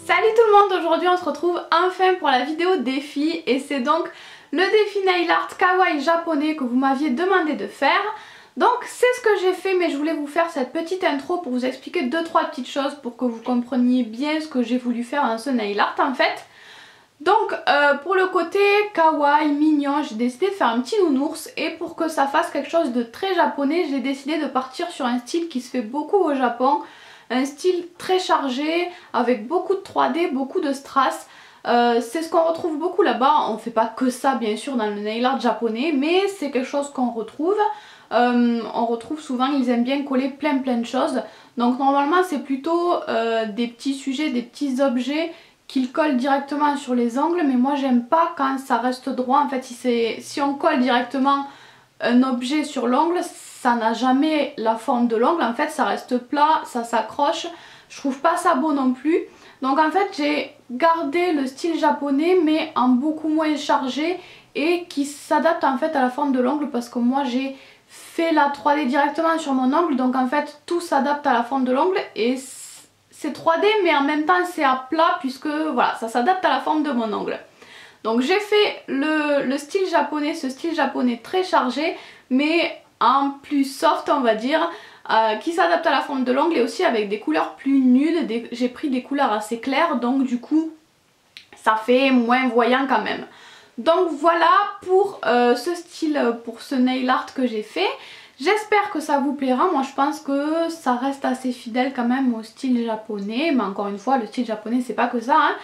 Salut tout le monde, aujourd'hui on se retrouve enfin pour la vidéo défi et c'est donc le défi nail art kawaii japonais que vous m'aviez demandé de faire. Donc c'est ce que j'ai fait, mais je voulais vous faire cette petite intro pour vous expliquer 2-3 petites choses pour que vous compreniez bien ce que j'ai voulu faire dans ce nail art en fait. Donc pour le côté kawaii, mignon, j'ai décidé de faire un petit nounours et pour que ça fasse quelque chose de très japonais, j'ai décidé de partir sur un style qui se fait beaucoup au Japon. Un style très chargé, avec beaucoup de 3D, beaucoup de strass. C'est ce qu'on retrouve beaucoup là-bas. On ne fait pas que ça bien sûr dans le nail art japonais, mais c'est quelque chose qu'on retrouve. On retrouve souvent, ils aiment bien coller plein de choses. Donc normalement c'est plutôt des petits sujets, des petits objets qu'ils collent directement sur les ongles. Mais moi j'aime pas quand ça reste droit. En fait si on colle directement un objet sur l'ongle, ça n'a jamais la forme de l'ongle, en fait ça reste plat, ça s'accroche, je trouve pas ça beau non plus. Donc en fait j'ai gardé le style japonais mais en beaucoup moins chargé et qui s'adapte en fait à la forme de l'ongle parce que moi j'ai fait la 3D directement sur mon ongle, donc en fait tout s'adapte à la forme de l'ongle et c'est 3D mais en même temps c'est à plat puisque voilà, ça s'adapte à la forme de mon ongle. Donc j'ai fait le style japonais, ce style japonais très chargé mais en plus soft on va dire, qui s'adapte à la forme de l'ongle et aussi avec des couleurs plus nudes. J'ai pris des couleurs assez claires donc du coup ça fait moins voyant quand même. Donc voilà pour ce style, pour ce nail art que j'ai fait. J'espère que ça vous plaira. Moi je pense que ça reste assez fidèle quand même au style japonais, mais encore une fois le style japonais c'est pas que ça hein.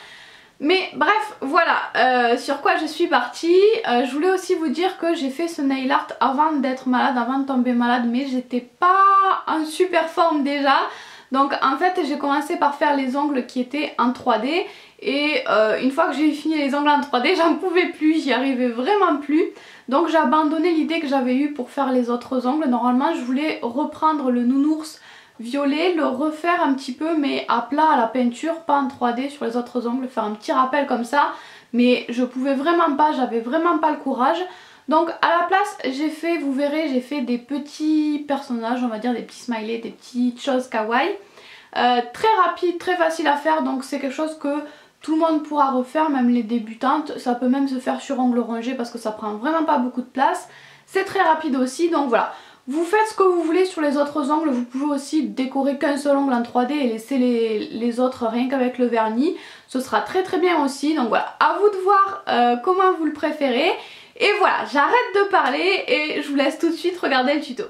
Mais bref, voilà sur quoi je suis partie. Je voulais aussi vous dire que j'ai fait ce nail art avant d'être malade, avant de tomber malade, mais j'étais pas en super forme déjà. Donc en fait j'ai commencé par faire les ongles qui étaient en 3D et une fois que j'ai fini les ongles en 3D j'en pouvais plus, j'y arrivais vraiment plus. Donc j'ai abandonné l'idée que j'avais eue pour faire les autres ongles. Normalement je voulais reprendre le nounours violet, le refaire un petit peu mais à plat à la peinture, pas en 3D sur les autres ongles, faire un petit rappel comme ça, mais je pouvais vraiment pas, j'avais vraiment pas le courage. Donc à la place j'ai fait, vous verrez, j'ai fait des petits personnages, on va dire des petits smileys, des petites choses kawaii, très rapide, très facile à faire, donc c'est quelque chose que tout le monde pourra refaire, même les débutantes. Ça peut même se faire sur ongles rongés parce que ça prend vraiment pas beaucoup de place, c'est très rapide aussi, donc voilà. Vous faites ce que vous voulez sur les autres ongles, vous pouvez aussi décorer qu'un seul ongle en 3D et laisser les autres rien qu'avec le vernis. Ce sera très bien aussi, donc voilà, à vous de voir comment vous le préférez. Et voilà, j'arrête de parler et je vous laisse tout de suite regarder le tuto.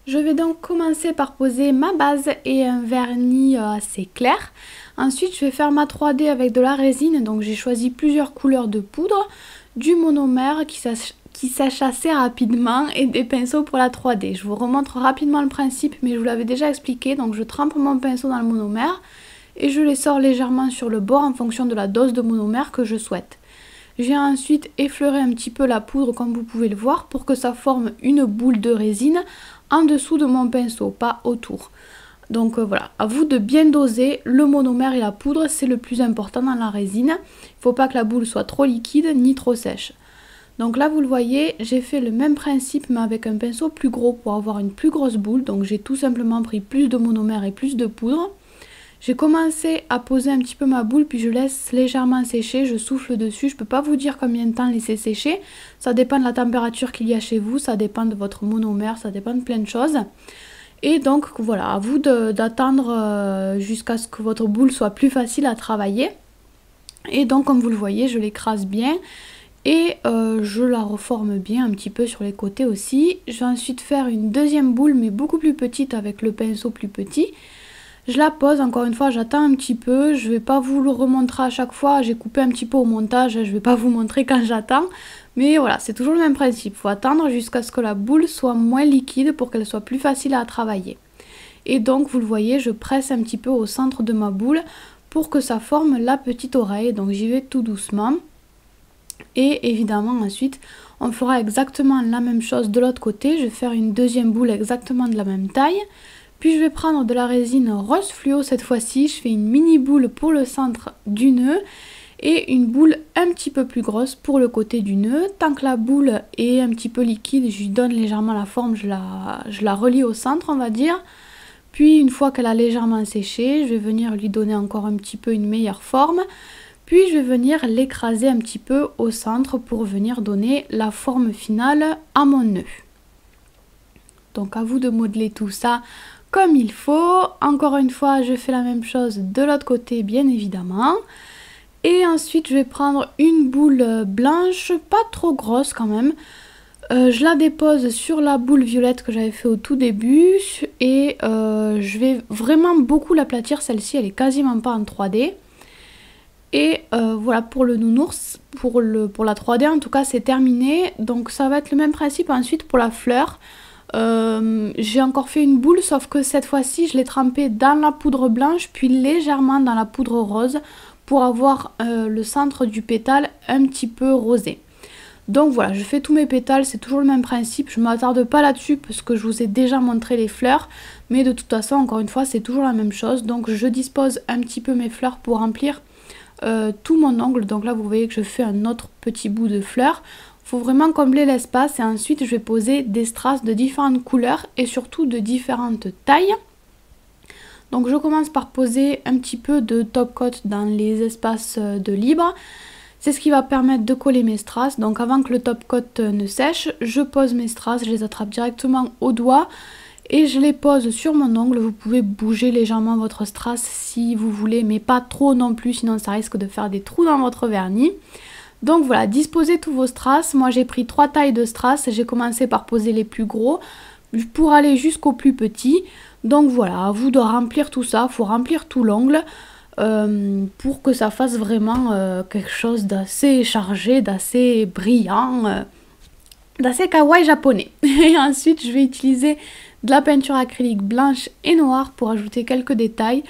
Je vais donc commencer par poser ma base et un vernis assez clair. Ensuite je vais faire ma 3D avec de la résine, donc j'ai choisi plusieurs couleurs de poudre, du monomère qui sèche assez rapidement et des pinceaux pour la 3D. Je vous remontre rapidement le principe mais je vous l'avais déjà expliqué. Donc je trempe mon pinceau dans le monomère et je les sors légèrement sur le bord en fonction de la dose de monomère que je souhaite. Je viens ensuite effleurer un petit peu la poudre comme vous pouvez le voir pour que ça forme une boule de résine en dessous de mon pinceau, pas autour. Donc voilà, à vous de bien doser le monomère et la poudre, c'est le plus important dans la résine. Il ne faut pas que la boule soit trop liquide ni trop sèche. Donc là vous le voyez, j'ai fait le même principe mais avec un pinceau plus gros pour avoir une plus grosse boule. Donc j'ai tout simplement pris plus de monomère et plus de poudre. J'ai commencé à poser un petit peu ma boule puis je laisse légèrement sécher, je souffle dessus. Je ne peux pas vous dire combien de temps laisser sécher. Ça dépend de la température qu'il y a chez vous, ça dépend de votre monomère, ça dépend de plein de choses. Et donc voilà, à vous d'attendre jusqu'à ce que votre boule soit plus facile à travailler. Et donc comme vous le voyez, je l'écrase bien. Et je la reforme bien un petit peu sur les côtés aussi. Je vais ensuite faire une deuxième boule mais beaucoup plus petite avec le pinceau plus petit. Je la pose, encore une fois j'attends un petit peu, je ne vais pas vous le remontrer à chaque fois, j'ai coupé un petit peu au montage, je ne vais pas vous montrer quand j'attends. Mais voilà, c'est toujours le même principe, il faut attendre jusqu'à ce que la boule soit moins liquide pour qu'elle soit plus facile à travailler. Et donc vous le voyez, je presse un petit peu au centre de ma boule pour que ça forme la petite oreille, donc j'y vais tout doucement. Et évidemment ensuite on fera exactement la même chose de l'autre côté. Je vais faire une deuxième boule exactement de la même taille. Puis je vais prendre de la résine rose fluo cette fois-ci. Je fais une mini boule pour le centre du nœud et une boule un petit peu plus grosse pour le côté du nœud. Tant que la boule est un petit peu liquide, je lui donne légèrement la forme, je la relie au centre on va dire. Puis une fois qu'elle a légèrement séché, je vais venir lui donner encore un petit peu une meilleure forme. Puis je vais venir l'écraser un petit peu au centre pour venir donner la forme finale à mon nœud. Donc à vous de modeler tout ça comme il faut. Encore une fois, je fais la même chose de l'autre côté bien évidemment. Et ensuite je vais prendre une boule blanche, pas trop grosse quand même. Je la dépose sur la boule violette que j'avais fait au tout début. Et je vais vraiment beaucoup l'aplatir, celle-ci elle est quasiment pas en 3D. Et voilà pour le nounours, pour la 3D en tout cas c'est terminé. Donc ça va être le même principe ensuite pour la fleur. J'ai encore fait une boule sauf que cette fois-ci je l'ai trempée dans la poudre blanche puis légèrement dans la poudre rose pour avoir le centre du pétale un petit peu rosé. Donc voilà, je fais tous mes pétales, c'est toujours le même principe, je ne m'attarde pas là-dessus parce que je vous ai déjà montré les fleurs, mais de toute façon encore une fois c'est toujours la même chose. Donc je dispose un petit peu mes fleurs pour remplir tout mon ongle. Donc là vous voyez que je fais un autre petit bout de fleurs. Il faut vraiment combler l'espace et ensuite je vais poser des strass de différentes couleurs et surtout de différentes tailles. Donc je commence par poser un petit peu de top coat dans les espaces de libre. C'est ce qui va permettre de coller mes strass. Donc avant que le top coat ne sèche, je pose mes strass, je les attrape directement au doigt et je les pose sur mon ongle. Vous pouvez bouger légèrement votre strass si vous voulez, mais pas trop non plus, sinon ça risque de faire des trous dans votre vernis. Donc voilà, disposez tous vos strass. Moi j'ai pris 3 tailles de strass, j'ai commencé par poser les plus gros pour aller jusqu'au plus petit. Donc voilà, à vous de remplir tout ça, il faut remplir tout l'ongle pour que ça fasse vraiment quelque chose d'assez chargé, d'assez brillant, d'assez kawaii japonais. Et ensuite je vais utiliser de la peinture acrylique blanche et noire pour ajouter quelques détails.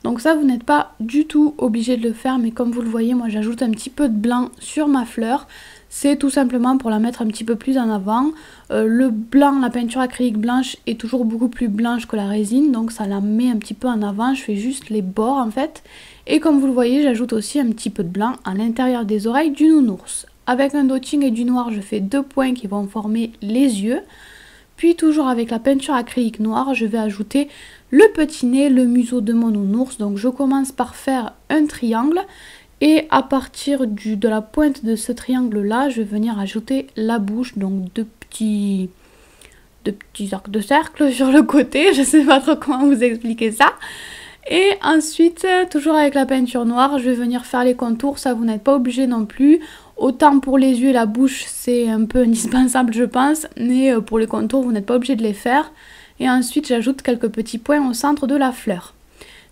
Donc ça vous n'êtes pas du tout obligé de le faire, mais comme vous le voyez moi j'ajoute un petit peu de blanc sur ma fleur. C'est tout simplement pour la mettre un petit peu plus en avant. Le blanc, la peinture acrylique blanche est toujours beaucoup plus blanche que la résine, donc ça la met un petit peu en avant. Je fais juste les bords en fait. Et comme vous le voyez, j'ajoute aussi un petit peu de blanc à l'intérieur des oreilles du nounours. Avec un dotting et du noir, je fais 2 points qui vont former les yeux. Puis toujours avec la peinture acrylique noire, je vais ajouter le petit nez, le museau de mon nounours. Donc je commence par faire un triangle. Et à partir de la pointe de ce triangle là, je vais venir ajouter la bouche, donc deux petits arcs de cercle sur le côté, je sais pas trop comment vous expliquer ça. Et ensuite, toujours avec la peinture noire, je vais venir faire les contours, ça vous n'êtes pas obligé non plus. Autant pour les yeux et la bouche, c'est un peu indispensable je pense, mais pour les contours, vous n'êtes pas obligé de les faire. Et ensuite, j'ajoute quelques petits points au centre de la fleur.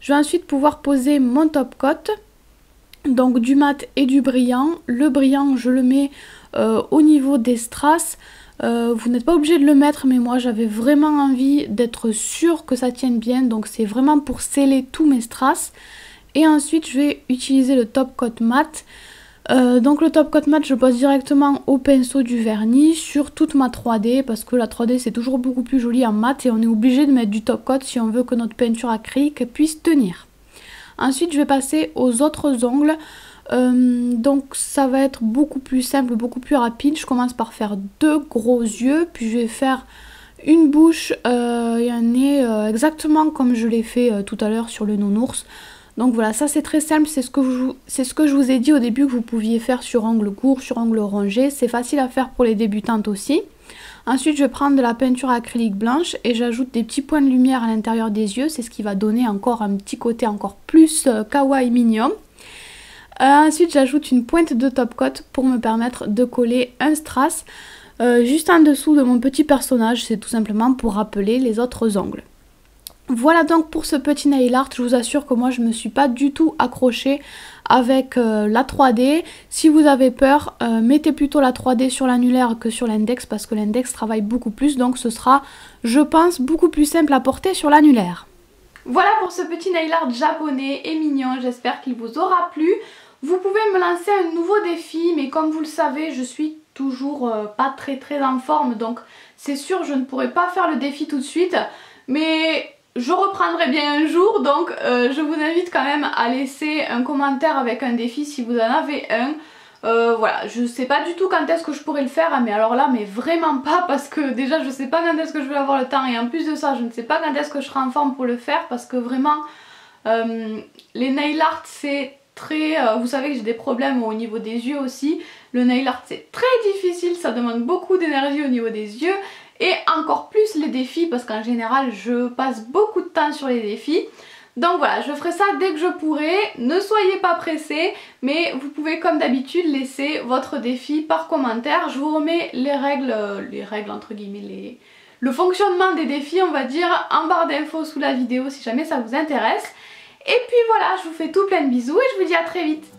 Je vais ensuite pouvoir poser mon top coat. Donc du mat et du brillant. Le brillant je le mets au niveau des strass. Vous n'êtes pas obligé de le mettre, mais moi j'avais vraiment envie d'être sûre que ça tienne bien. Donc c'est vraiment pour sceller tous mes strass. Et ensuite je vais utiliser le top coat mat. Donc le top coat mat je pose directement au pinceau du vernis sur toute ma 3D. Parce que la 3D c'est toujours beaucoup plus joli en mat. Et on est obligé de mettre du top coat si on veut que notre peinture acrylique puisse tenir. Ensuite, je vais passer aux autres ongles. Donc, ça va être beaucoup plus simple, beaucoup plus rapide. Je commence par faire 2 gros yeux. Puis, je vais faire une bouche et un nez exactement comme je l'ai fait tout à l'heure sur le nounours. Donc, voilà, ça c'est très simple. C'est ce que je vous ai dit au début que vous pouviez faire sur ongle court, sur ongle rongé. C'est facile à faire pour les débutantes aussi. Ensuite, je vais prendre de la peinture acrylique blanche et j'ajoute des petits points de lumière à l'intérieur des yeux. C'est ce qui va donner encore un petit côté encore plus kawaii mignon. Ensuite, j'ajoute une pointe de top coat pour me permettre de coller un strass juste en dessous de mon petit personnage. C'est tout simplement pour rappeler les autres ongles. Voilà donc pour ce petit nail art. Je vous assure que moi je me suis pas du tout accrochée avec la 3D. Si vous avez peur, mettez plutôt la 3D sur l'annulaire que sur l'index parce que l'index travaille beaucoup plus. Donc ce sera, je pense, beaucoup plus simple à porter sur l'annulaire. Voilà pour ce petit nail art japonais et mignon. J'espère qu'il vous aura plu. Vous pouvez me lancer un nouveau défi, mais comme vous le savez, je suis toujours pas très en forme. Donc c'est sûr, je ne pourrai pas faire le défi tout de suite. Mais je reprendrai bien un jour, donc je vous invite quand même à laisser un commentaire avec un défi si vous en avez un. Voilà, je sais pas du tout quand est-ce que je pourrais le faire, mais alors là, mais vraiment pas, parce que déjà je sais pas quand est-ce que je vais avoir le temps, et en plus de ça, je ne sais pas quand est-ce que je serai en forme pour le faire, parce que vraiment, les nail art c'est très... vous savez que j'ai des problèmes au niveau des yeux aussi, le nail art c'est très difficile, ça demande beaucoup d'énergie au niveau des yeux, et encore plus les défis, parce qu'en général je passe beaucoup de temps sur les défis. Donc voilà, je ferai ça dès que je pourrai, ne soyez pas pressés, mais vous pouvez comme d'habitude laisser votre défi par commentaire. Je vous remets les règles entre guillemets, le fonctionnement des défis on va dire en barre d'infos sous la vidéo si jamais ça vous intéresse. Et puis voilà, je vous fais tout plein de bisous et je vous dis à très vite.